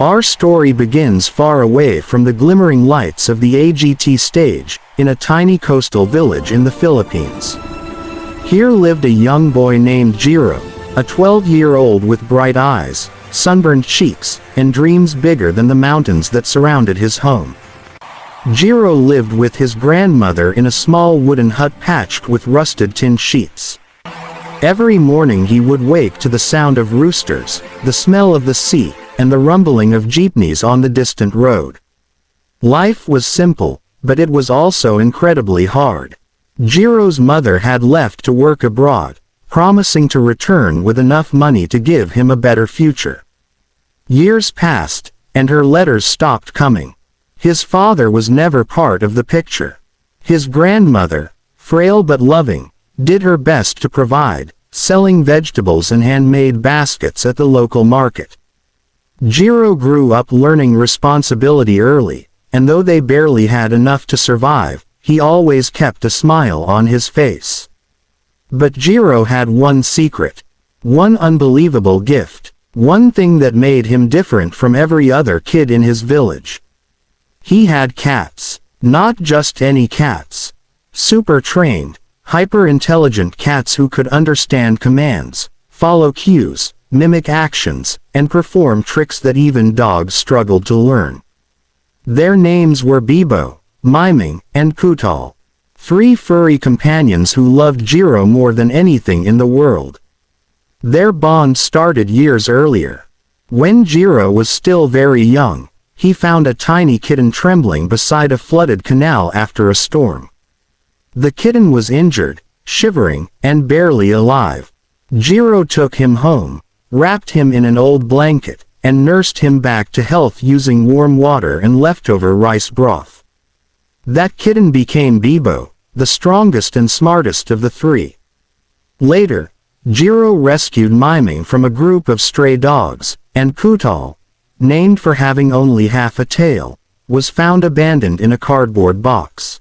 Our story begins far away from the glimmering lights of the AGT stage, in a tiny coastal village in the Philippines. Here lived a young boy named Jiro, a 12-year-old with bright eyes, sunburned cheeks, and dreams bigger than the mountains that surrounded his home. Jiro lived with his grandmother in a small wooden hut patched with rusted tin sheets. Every morning he would wake to the sound of roosters, the smell of the sea, and the rumbling of jeepneys on the distant road. Life was simple, but it was also incredibly hard. Jiro's mother had left to work abroad, promising to return with enough money to give him a better future. Years passed, and her letters stopped coming. His father was never part of the picture. His grandmother, frail but loving, did her best to provide, selling vegetables and handmade baskets at the local market. Jiro grew up learning responsibility early, and though they barely had enough to survive, he always kept a smile on his face. But Jiro had one secret, one unbelievable gift, one thing that made him different from every other kid in his village. He had cats, not just any cats. Super-trained, hyper-intelligent cats who could understand commands, follow cues, mimic actions, and perform tricks that even dogs struggled to learn. Their names were Bibo, Miming, and Putol. 3 furry companions who loved Jiro more than anything in the world. Their bond started years earlier. When Jiro was still very young, he found a tiny kitten trembling beside a flooded canal after a storm. The kitten was injured, shivering, and barely alive. Jiro took him home, wrapped him in an old blanket, and nursed him back to health using warm water and leftover rice broth. That kitten became Bibo, the strongest and smartest of the 3. Later, Jiro rescued Miming from a group of stray dogs, and Putol, named for having only half a tail, was found abandoned in a cardboard box.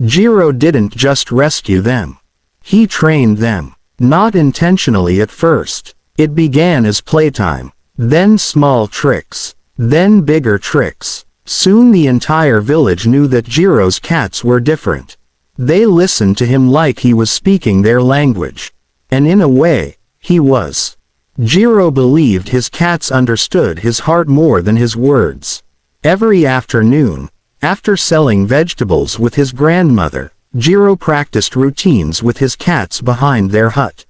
Jiro didn't just rescue them. He trained them, not intentionally at first. It began as playtime, then small tricks, then bigger tricks. Soon the entire village knew that Jiro's cats were different. They listened to him like he was speaking their language. And in a way, he was. Jiro believed his cats understood his heart more than his words. Every afternoon, after selling vegetables with his grandmother, Jiro practiced routines with his cats behind their hut.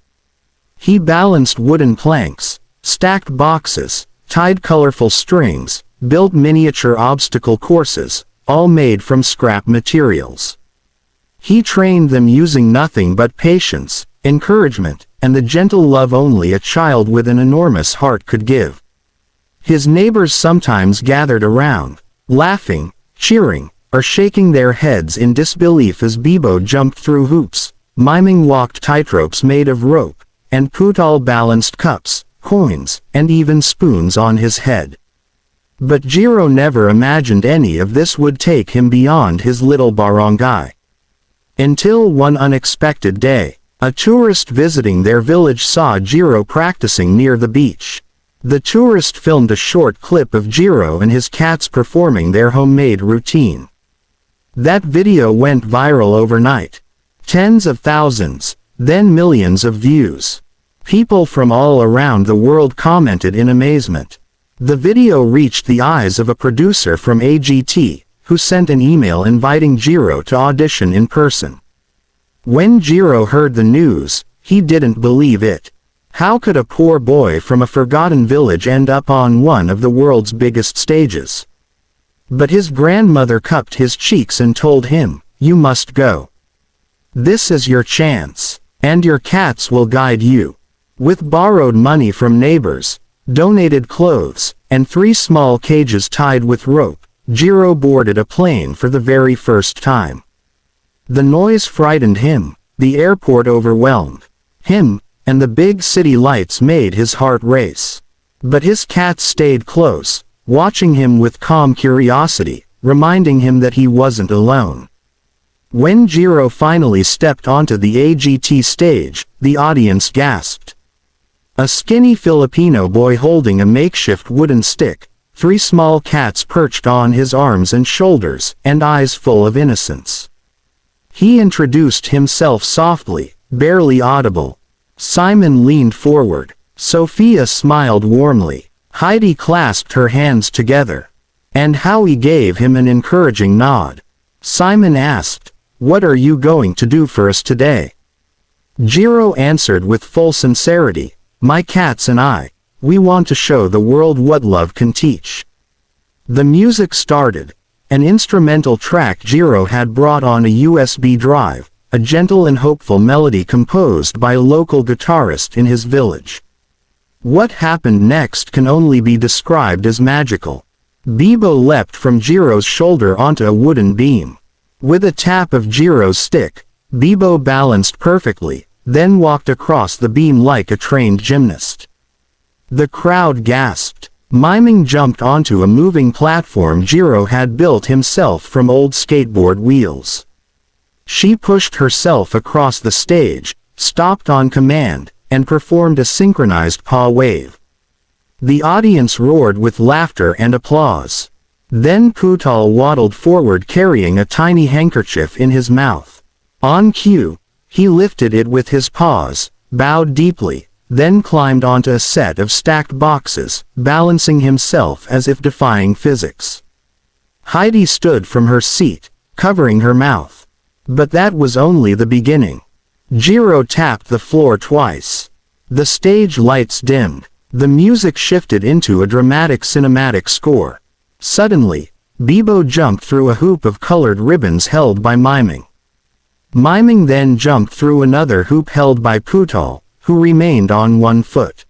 He balanced wooden planks, stacked boxes, tied colorful strings, built miniature obstacle courses, all made from scrap materials. He trained them using nothing but patience, encouragement, and the gentle love only a child with an enormous heart could give. His neighbors sometimes gathered around, laughing, cheering, or shaking their heads in disbelief as Bibo jumped through hoops, Miming walked tightropes made of rope, and Putol balanced cups, coins, and even spoons on his head. But Jiro never imagined any of this would take him beyond his little barangay. Until one unexpected day, a tourist visiting their village saw Jiro practicing near the beach. The tourist filmed a short clip of Jiro and his cats performing their homemade routine. That video went viral overnight. Tens of thousands, then millions of views. People from all around the world commented in amazement. The video reached the eyes of a producer from AGT, who sent an email inviting Jiro to audition in person. When Jiro heard the news, he didn't believe it. How could a poor boy from a forgotten village end up on one of the world's biggest stages? But his grandmother cupped his cheeks and told him, "You must go. This is your chance, and your cats will guide you." With borrowed money from neighbors, donated clothes, and 3 small cages tied with rope, Jiro boarded a plane for the very first time. The noise frightened him, the airport overwhelmed him, and the big city lights made his heart race. But his cats stayed close, watching him with calm curiosity, reminding him that he wasn't alone. When Jiro finally stepped onto the AGT stage, the audience gasped. A skinny Filipino boy holding a makeshift wooden stick, 3 small cats perched on his arms and shoulders, and eyes full of innocence. He introduced himself softly, barely audible. Simon leaned forward. Sophia smiled warmly. Heidi clasped her hands together. And Howie gave him an encouraging nod. Simon asked, "What are you going to do for us today?" Jiro answered with full sincerity, "My cats and I, we want to show the world what love can teach." The music started. An instrumental track Jiro had brought on a USB drive, a gentle and hopeful melody composed by a local guitarist in his village. What happened next can only be described as magical. Bibo leapt from Jiro's shoulder onto a wooden beam. With a tap of Jiro's stick, Bibo balanced perfectly, then walked across the beam like a trained gymnast. The crowd gasped. Miming jumped onto a moving platform Jiro had built himself from old skateboard wheels. She pushed herself across the stage, stopped on command, and performed a synchronized paw wave. The audience roared with laughter and applause. Then Putol waddled forward carrying a tiny handkerchief in his mouth. On cue, he lifted it with his paws, bowed deeply, then climbed onto a set of stacked boxes, balancing himself as if defying physics. Heidi stood from her seat, covering her mouth. But that was only the beginning. Jiro tapped the floor twice. The stage lights dimmed. The music shifted into a dramatic cinematic score. Suddenly, Bibo jumped through a hoop of colored ribbons held by Miming. Miming then jumped through another hoop held by Putol, who remained on one foot.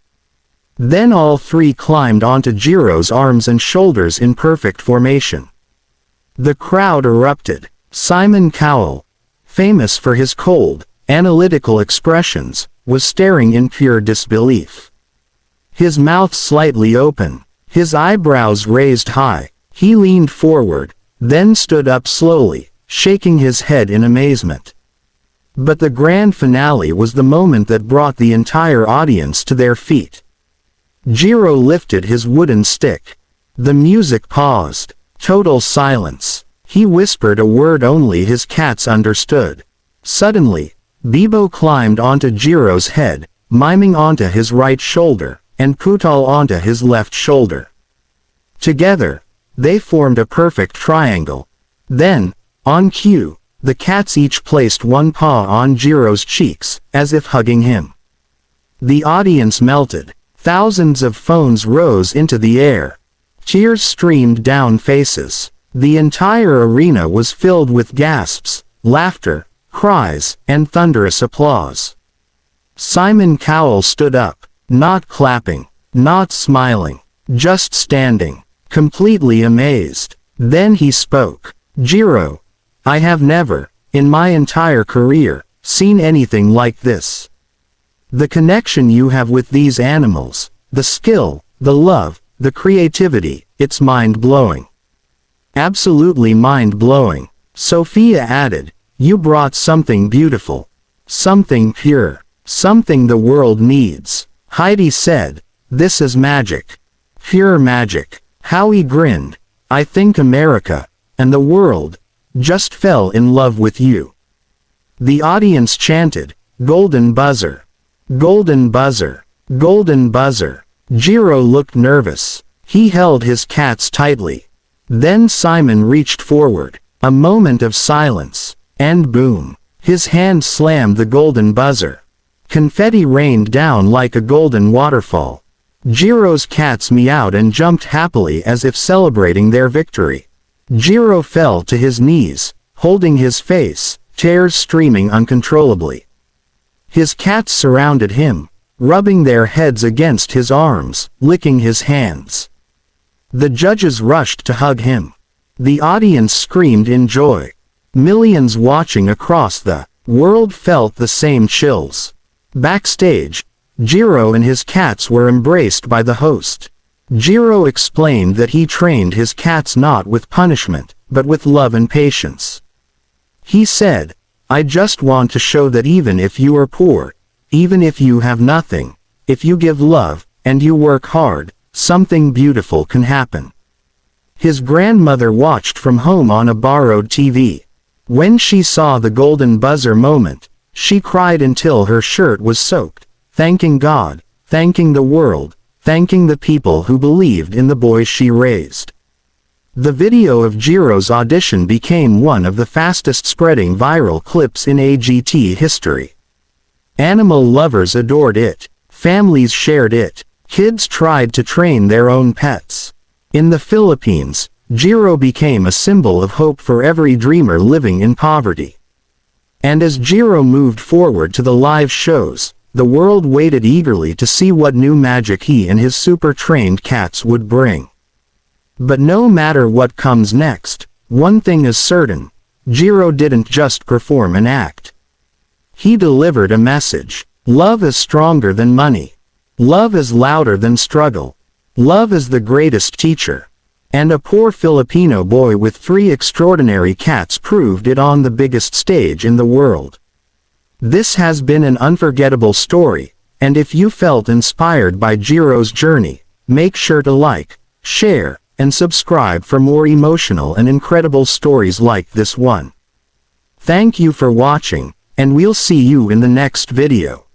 Then all 3 climbed onto Jiro's arms and shoulders in perfect formation. The crowd erupted. Simon Cowell, famous for his cold, analytical expressions, was staring in pure disbelief. His mouth slightly open, his eyebrows raised high, he leaned forward, then stood up slowly, shaking his head in amazement. But the grand finale was the moment that brought the entire audience to their feet. Jiro lifted his wooden stick. The music paused. Total silence. He whispered a word only his cats understood. Suddenly, Bibo climbed onto Jiro's head, Miming onto his right shoulder, and Putol onto his left shoulder. Together, they formed a perfect triangle. Then, on cue, the cats each placed one paw on Jiro's cheeks, as if hugging him. The audience melted. Thousands of phones rose into the air. Tears streamed down faces. The entire arena was filled with gasps, laughter, cries, and thunderous applause. Simon Cowell stood up, not clapping, not smiling, just standing, completely amazed. Then he spoke. "Jiro, I have never, in my entire career, seen anything like this. The connection you have with these animals, the skill, the love, the creativity, it's mind-blowing. Absolutely mind-blowing." Sophia added, "You brought something beautiful. Something pure. Something the world needs." Heidi said, "This is magic. Pure magic." Howie grinned. "I think America, and the world, just fell in love with you." The audience chanted, "Golden buzzer. Golden buzzer. Golden buzzer." Jiro looked nervous. He held his cats tightly. Then Simon reached forward. A moment of silence. And boom. His hand slammed the golden buzzer. Confetti rained down like a golden waterfall. Jiro's cats meowed and jumped happily as if celebrating their victory. Jiro fell to his knees, holding his face, tears streaming uncontrollably. His cats surrounded him, rubbing their heads against his arms, licking his hands. The judges rushed to hug him. The audience screamed in joy. Millions watching across the world felt the same chills. Backstage, Jiro and his cats were embraced by the host. Jiro explained that he trained his cats not with punishment, but with love and patience. He said, "I just want to show that even if you are poor, even if you have nothing, if you give love, and you work hard, something beautiful can happen." His grandmother watched from home on a borrowed TV. When she saw the golden buzzer moment, she cried until her shirt was soaked, thanking God, thanking the world, thanking the people who believed in the boy she raised. The video of Jiro's audition became one of the fastest-spreading viral clips in AGT history. Animal lovers adored it, families shared it, kids tried to train their own pets. In the Philippines, Jiro became a symbol of hope for every dreamer living in poverty. And as Jiro moved forward to the live shows, the world waited eagerly to see what new magic he and his super-trained cats would bring. But no matter what comes next, one thing is certain: Jiro didn't just perform an act. He delivered a message. Love is stronger than money. Love is louder than struggle. Love is the greatest teacher. And a poor Filipino boy with 3 extraordinary cats proved it on the biggest stage in the world. This has been an unforgettable story, and if you felt inspired by Jiro's journey, make sure to like, share, and subscribe for more emotional and incredible stories like this one. Thank you for watching, and we'll see you in the next video.